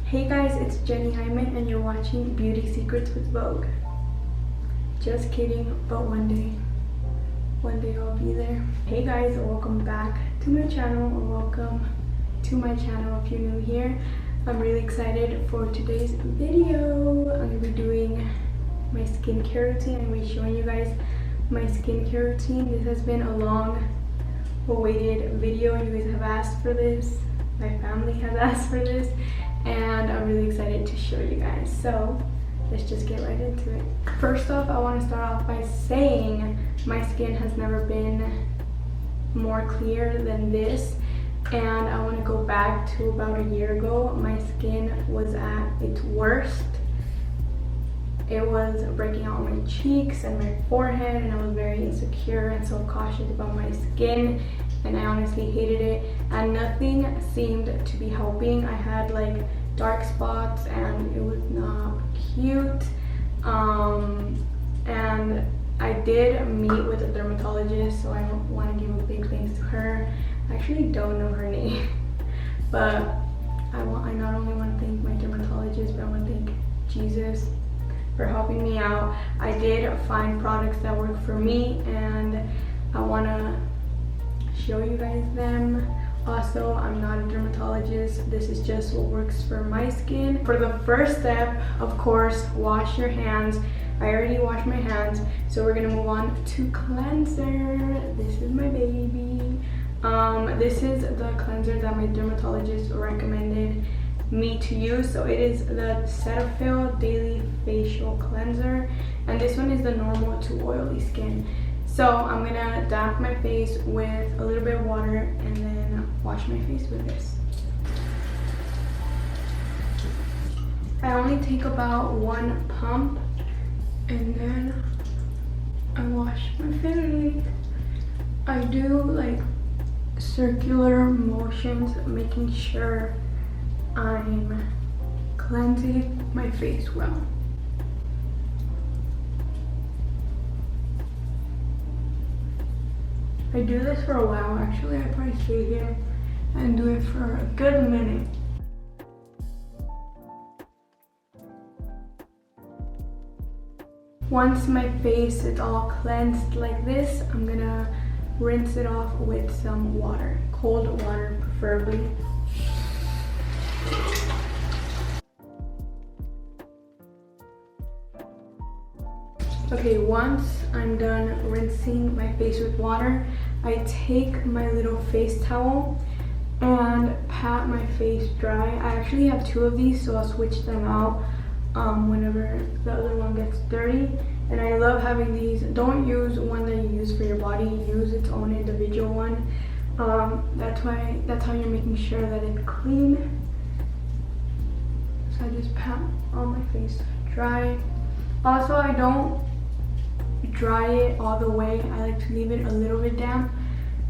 Hey guys, it's Jaime and you're watching Beauty Secrets with Vogue. Just kidding, but one day I'll be there. Hey guys, welcome back to my channel, or welcome to my channel if you're new here. I'm really excited for today's video. I'm gonna be doing my skincare routine. I'm gonna be showing you guys my skincare routine. This has been a long awaited video. You guys have asked for this. My family has asked for this. And I'm really excited to show you guys. So let's just get right into it. First off, I want to start off by saying my skin has never been more clear than this. And I want to go back to about a year ago. My skin was at its worst. It was breaking out on my cheeks and my forehead, and I was very insecure and self-cautious about my skin, and I honestly hated it, and nothing seemed to be helping. I had like dark spots and it was not cute. And I did meet with a dermatologist, so I want to give a big thanks to her. I actually don't know her name, but I not only want to thank my dermatologist, but I want to thank Jesus for helping me out. I did find products that work for me, and I want to show you guys them. Also, I'm not a dermatologist. This is just what works for my skin. For the first step, of course, wash your hands. I already washed my hands, so we're gonna move on to cleanser. This is my baby. This is the cleanser that my dermatologist recommended me to use. So it is the Cetaphil Daily Facial Cleanser, and this one is the normal to oily skin. So I'm gonna damp my face with a little bit of water and then wash my face with this. I only take about one pump and then I wash my face. I do like circular motions, making sure I'm cleansing my face well. I do this for a while. Actually, I probably stay here and do it for a good minute. Once my face is all cleansed like this, I'm gonna rinse it off with some water, cold water preferably. Okay, once I'm done rinsing my face with water, I take my little face towel and pat my face dry. I actually have two of these, so I'll switch them out whenever the other one gets dirty. And I love having these. Don't use one that you use for your body. Use its own individual one. That's how you're making sure that it's clean. So I just pat on my face dry. Also, I don't dry it all the way. I like to leave it a little bit damp,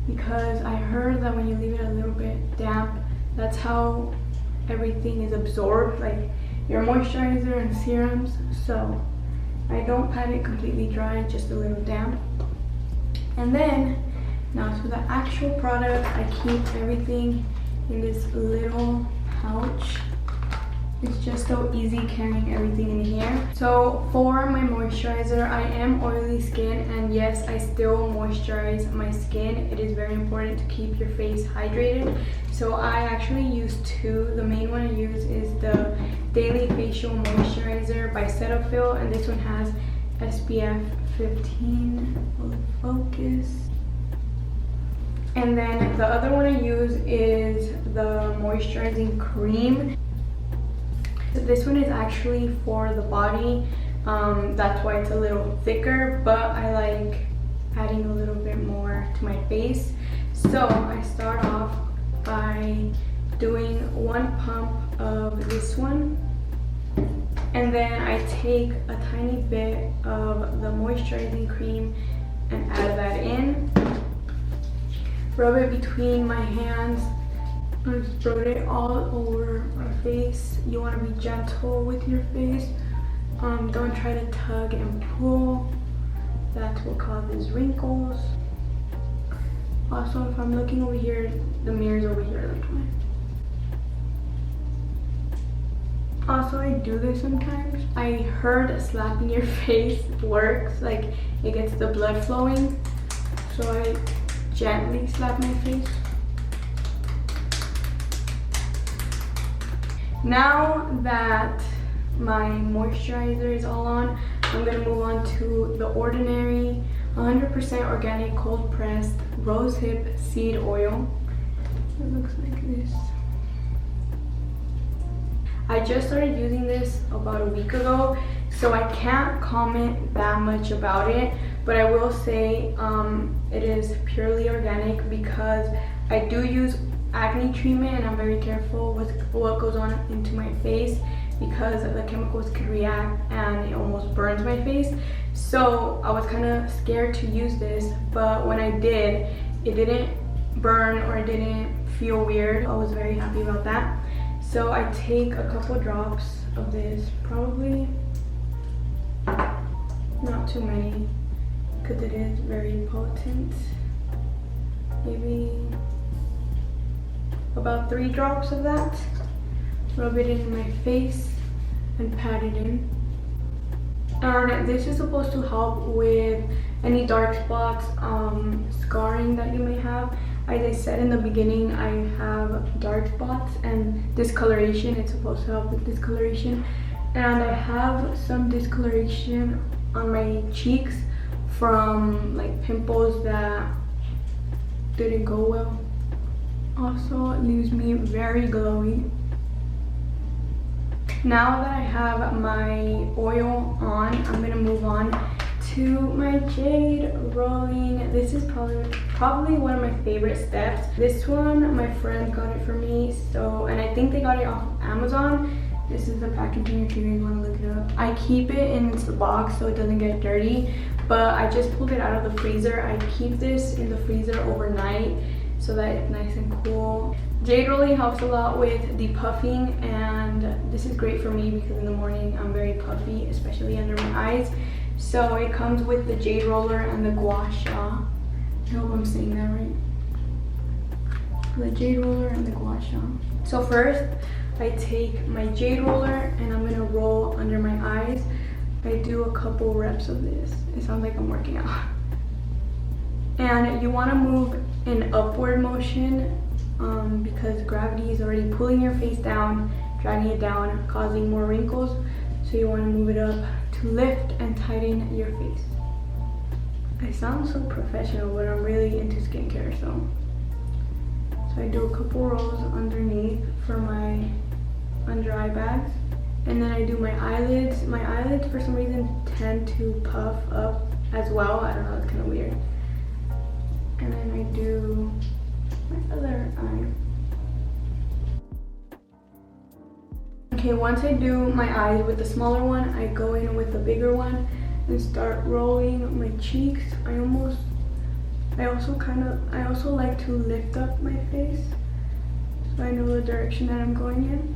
because I heard that when you leave it a little bit damp, that's how everything is absorbed, like your moisturizer and serums. So I don't pat it completely dry, just a little damp. And then now for the actual product, I keep everything in this little pouch. It's just so easy carrying everything in here. So for my moisturizer, I am oily skin, and yes, I still moisturize my skin. It is very important to keep your face hydrated. So I actually use two. The main one I use is the Daily Facial Moisturizer by Cetaphil, and this one has SPF 15. Will focus. And then the other one I use is the moisturizing cream. This one is actually for the body. That's why it's a little thicker, but I like adding a little bit more to my face. So I start off by doing one pump of this one, and then I take a tiny bit of the moisturizing cream and add that in. Rub it between my hands. I spread it all over my face. You want to be gentle with your face. Don't try to tug and pull. That's what causes wrinkles. Also, if I'm looking over here, the mirror's over here. Like Also, I do this sometimes. I heard slapping your face works, like it gets the blood flowing. So I gently slap my face. Now that my moisturizer is all on, I'm gonna move on to the Ordinary 100% organic cold pressed rosehip seed oil. It looks like this. I just started using this about a week ago, so I can't comment that much about it, but I will say it is purely organic because I do use Acne Treatment and I'm very careful with what goes on into my face because the chemicals could react and it almost burns my face. So I was kind of scared to use this, but when I did, it didn't burn or it didn't feel weird. I was very happy about that. So I take a couple drops of this, probably not too many because it is very potent. Maybe about 3 drops of that. Rub it in my face and pat it in. And this is supposed to help with any dark spots, scarring that you may have. As I said in the beginning, I have dark spots and discoloration. It's supposed to help with discoloration. And I have some discoloration on my cheeks from like pimples that didn't go well. Also, it leaves me very glowy. Now that I have my oil on, I'm gonna move on to my Jade rolling. This is probably one of my favorite steps. This one, my friend got it for me, and I think they got it off of Amazon. This is the packaging if you guys want to look it up. I keep it in its box so it doesn't get dirty, but I just pulled it out of the freezer. I keep this in the freezer overnight so that it's nice and cool. Jade rolling helps a lot with depuffing, and this is great for me because in the morning I'm very puffy, especially under my eyes. So it comes with the Jade roller and the gua sha. I hope I'm saying that right. The Jade roller and the gua sha. So first, I take my Jade roller and I'm gonna roll under my eyes. I do a couple reps of this. It sounds like I'm working out. And you want to move in upward motion because gravity is already pulling your face down, dragging it down, causing more wrinkles. So you want to move it up to lift and tighten your face. I sound so professional, but I'm really into skincare, so I do a couple rolls underneath for my under eye bags, and then I do my eyelids. My eyelids for some reason tend to puff up as well. I don't know, it's kind of weird. And then I do my other eye. Okay, once I do my eyes with the smaller one, I go in with the bigger one and start rolling my cheeks. I also like to lift up my face so I know the direction that I'm going in.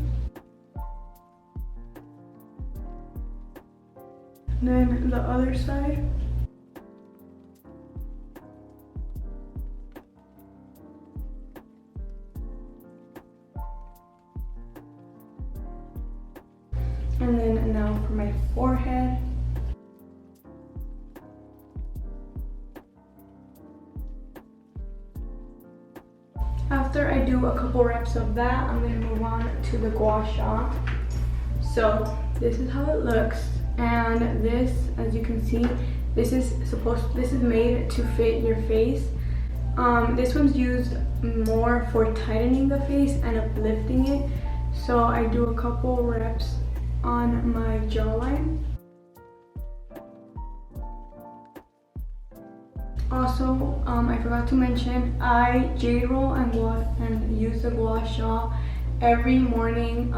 And then the other side. And then now for my forehead. After I do a couple reps of that, I'm going to move on to the gua sha. So this is how it looks, and this, as you can see, this is made to fit your face. This one's used more for tightening the face and uplifting it. So I do a couple reps on my jawline. Also, I forgot to mention, I Jade roll and use the gua sha every morning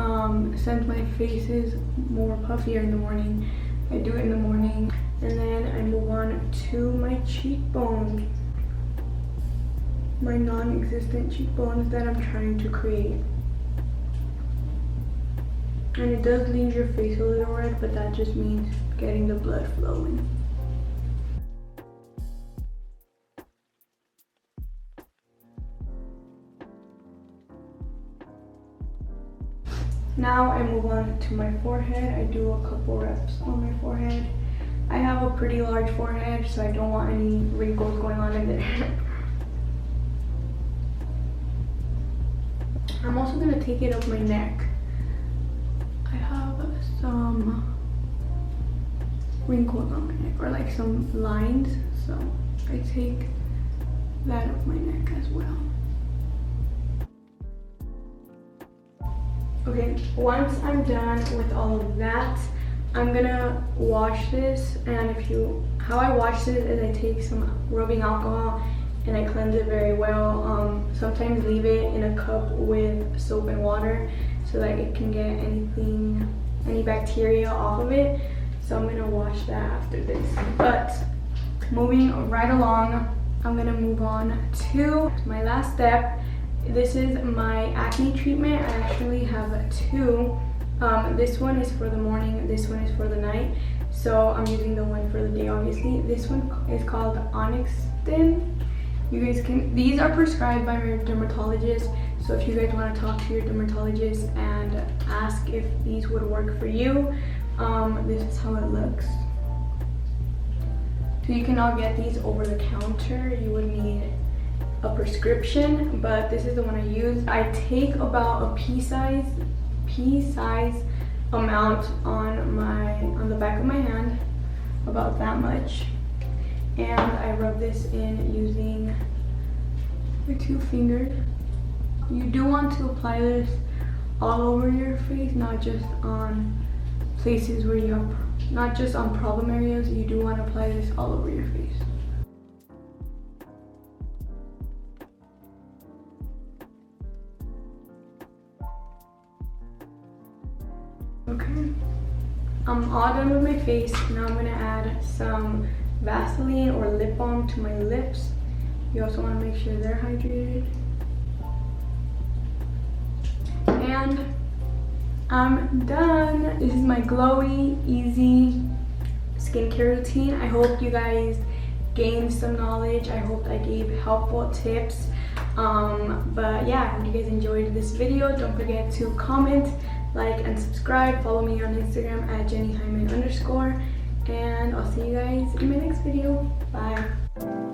since my face is more puffier in the morning. I do it in the morning, and then I move on to my cheekbones, my non-existent cheekbones that I'm trying to create. And it does leave your face a little red, but that just means getting the blood flowing. Now I move on to my forehead. I do a couple reps on my forehead. I have a pretty large forehead, so I don't want any wrinkles going on in there. I'm also gonna take it up my neck. I have some wrinkles on my neck, or like some lines, so I take that up my neck as well. Okay, once I'm done with all of that, I'm gonna wash this, and how I wash this is I take some rubbing alcohol and I cleanse it very well. Sometimes leave it in a cup with soap and water so that it can get any bacteria off of it. So I'm gonna wash that after this. But moving right along, I'm gonna move on to my last step. This is my acne treatment. I actually have two. This one is for the morning, this one is for the night. So I'm using the one for the day, obviously. This one is called Onyxtin. You guys these are prescribed by my dermatologist. So if you guys want to talk to your dermatologist and ask if these would work for you, this is how it looks. So you cannot get these over the counter. You would need a prescription, but this is the one I use. I take about a pea-size amount on the back of my hand, about that much, and I rub this in using my 2 fingers. You do want to apply this all over your face, not just on places where you have, not just on problem areas. You do want to apply this all over your face. Okay, I'm all done with my face. Now I'm gonna add some Vaseline or lip balm to my lips. You also want to make sure they're hydrated. And I'm done. This is my glowy, easy skincare routine. I hope you guys gained some knowledge. I hope I gave helpful tips. But yeah, I hope you guys enjoyed this video. Don't forget to comment, like, and subscribe. Follow me on Instagram at JennyHaime_, and I'll see you guys in my next video. Bye.